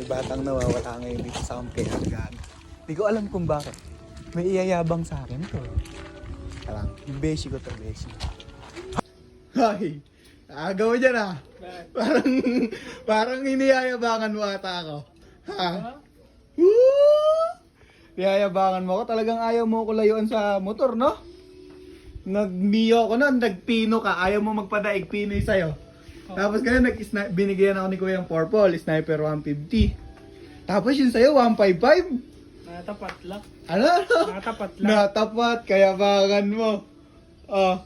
batang nawawala ngayon dito sa Kampiagan. Hindi ko alam kung bakit. May iyayabang sa akin to. Alam, yung beshi ko to, beshi. Ay, agaw dyan ah. Parang iniyayabangan mo ata ako. Ha? Woo! Niyayabangan mo ako. Talagang ayaw mo ko layuan sa motor, no? Nag-mio ko nun, nagpino ka. Ayaw mo magpadaig, pinoy sa'yo. Tapos ganun, binigyan ako ni Kuya ng purple, sniper 150. Tapos yun sa'yo, 155. Natapat lang. Ano? Natapat lang. Natapat, kaya bagan mo. Oh.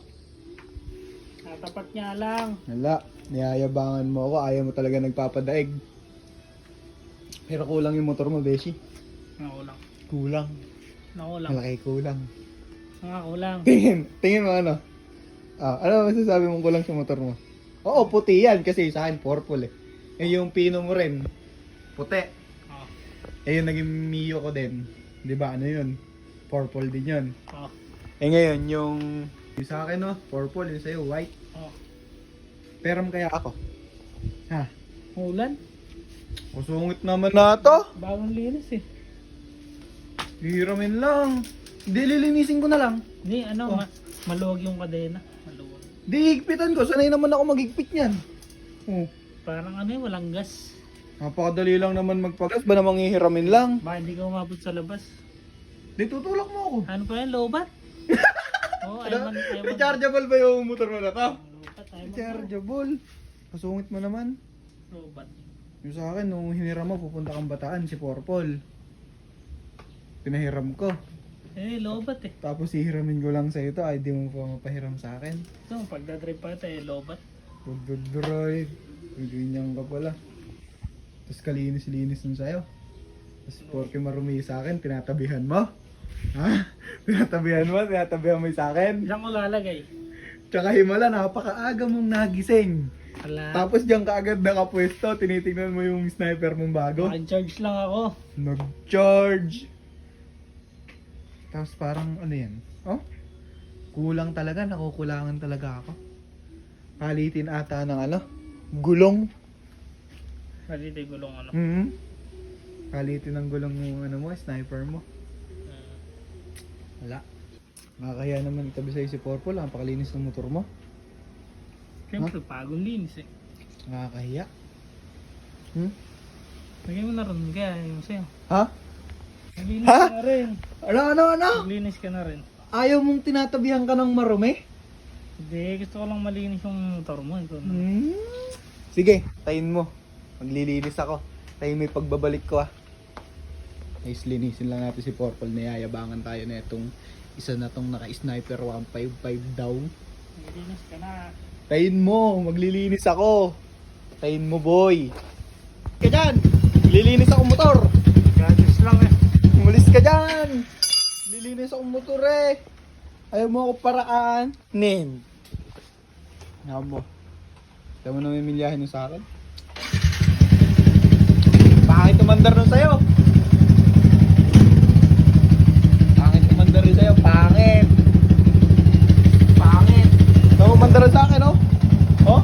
Natapat niya lang. Wala, niyayabangan mo ako, ayaw mo talaga nagpapadaig. Pero kulang yung motor mo, Beshi. Nakulang. Kulang. Nakulang. Malaki kulang. Nakulang. Tingin mo ano? Ano masasabi mong kulang sa motor mo? Oo, puti yan kasi sa akin purple eh. Eh yung pino mo rin, puti. Oh. Eh yung naging Mio ko din. 'Di ba ano yun? Purple din yun. Oh. Eh ngayon yung sa akin no, purple, yung sa'yo white. Oh. Peram kaya ako. Ha? Ulan? Kusungit naman na to. Bagong linis eh. Hiramin lang. Hindi, lilinisin ko na lang. Hindi, ano, Oh. maluwag yung kadena. Maluwag. Di, higpitan ko. Sanay naman ako maghigpit niyan. Oh. Parang ano eh, walang gas. Napakadali lang naman magpagas. Ba namang hihiramin lang? Baka hindi ka umabot sa labas. Di, tutulak mo ako. Ano pa yan, lobat? Oo, Ano? Rechargeable ba yung motor mo na to? Lobat, Rechargeable. Kasungit mo naman. Lobat. Yung sa akin, nung hiniram mo, pupunta kang Bataan, si Purple. Pinahiram ko. Eh, lobat eh. Tapos hihiramin ko lang sa ito, ay di mo pa mapahiram sa akin. So, pagdadrive pa ito eh, lobat. Pagdadrive. Ganyan ka pala. Tapos kalinis-linis nun sa'yo. Tapos porke marumi sa akin, tinatabihan mo. Ha? Tinatabihan mo yung sa akin. Diyan ko lalagay. Tsaka himala, napakaaga mong nagising. Wala. Tapos diyan ka agad nakapwesto, tinitingnan mo yung sniper mong bago. Nag-charge lang ako. Nag-charge. Tapos parang ano yan? Oh? Kulang talaga, nakukulangan talaga ako. Palitin ata ng ano? Gulong. Palitin gulong ano. Palitin ng gulong yung ano mo, sniper mo. Wala. Makakaya naman itabi sa'yo si Purple, ang pakalinis ng motor mo. Siyempre, pagong linis eh. Nakakahiya. Lagay mo na rin kaya yung sa'yo. Ha? Naglinis Ha? ka na rin. Ano? Naglinis ka na rin. Ayaw mong tinatabihan ka ng marumi? Hindi, gusto ko lang malinis yung motor mo. Ikaw na. Sige, tayin mo. Maglilinis ako. Tayin mo yung pagbabalik ko ah. Guys, linisin lang natin si Purple. Nayayabangan tayo na itong isa na tong naka-sniper 155 daw. Naglinis ka na. Tayin mo, maglilinis ako. Tayin mo boy. Ka dyan! Maglilinis ako motor. Gadgets lang eh. Umalis ka dyan! Lilinis ako motor eh. Ayaw mo ako paraan. Nin. Ayaw mo. Ayaw mo na may milyahin sa akin. Bakit tumandar nun sa'yo? Pangit tumandar rin sa'yo. Pangit. Pangit. Ayaw mo mandar sa akin oh. Oh?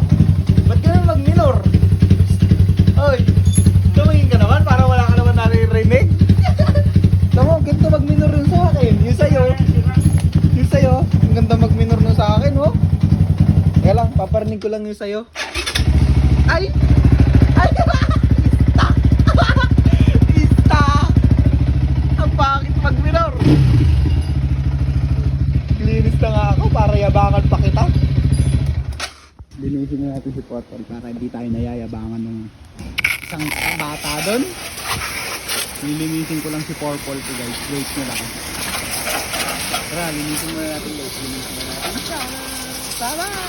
Ba't ka naman mag-minor? Oy. Tumingin ka naman para wala ka naman naririnig. Tama, ganito mag-minor rin sa akin. Yung sa'yo. Yung sa'yo. Ang ganda mag-minor nun sa akin oh. Kaya lang, paparinig ko lang yung sa'yo. Ay! Ay! Ista! Ista! Ang pangit mag-minor! Linis na nga ako para yabangan pa kita. Linisin na natin si Potol para hindi tayo nayayabangan ng isang bata doon. Lilinisin ko lang si Purple ko guys. Wait nyo lang. Tara, linisin mo na natin guys. Linisin na natin. Bye-bye!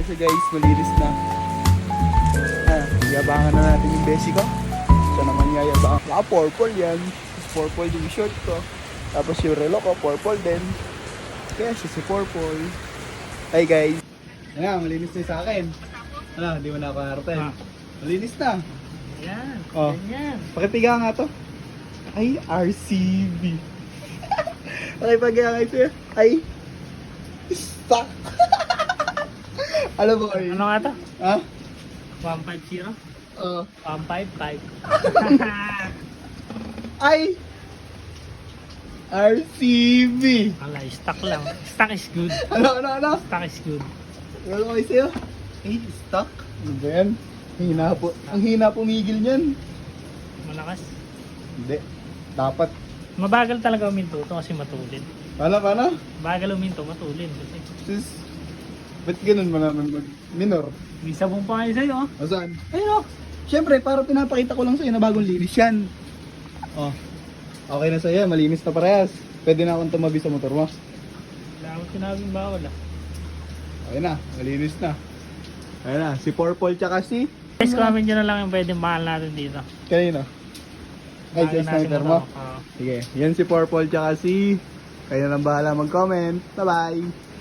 na siya guys, malinis na. Yabangan na natin yung besi ko. Siya naman yayabangan. Naka purple yan. Tapos purple yung short ko. Tapos yung relo ko, purple din. Kaya siya si purple. Hi guys. Ayan, malinis na yung sa akin. Ano, hindi mo na nakakarte. Malinis na. Yan. Oh. Ganyan. Pakitiga nga to. Ay, RCB. Pakipagaya nga ito. Ay, stock. Alam mo kayo? Ano nga to? Ha? 150? Oo. 155. Ay, RCB. Wala, stock lang. Stock is good. Ano? Stock is good. Alam mo kayo sa'yo? Ay, stock. Ano ba yan? Ang hina pumigil niyan. Malakas. Hindi. Dapat. Mabagal talaga uminto ito kasi matulin. Paano? Bagal uminto, matulin kasi. Sis, ba't ganun mo naman mag-minor? May sabong pa kayo sa'yo, oh. O saan? Ayun o. Siyempre, para pinapakita ko lang sa'yo na bagong linis yan. Oh. Okay na sa'yo, malinis na parehas. Pwede na akong tumabi sa motor mo. Wala akong sinabing bawal, ah. Okay na, malinis na. Ayun na, si Purple tsaka si... Guys, comment nyo na lang yung pwedeng mahal natin dito. Kanino? Ay, Bago si natin sniper mo? motor. Sige, yan si Purple tsaka si... Kayo na lang bahala mag-comment. Bye-bye!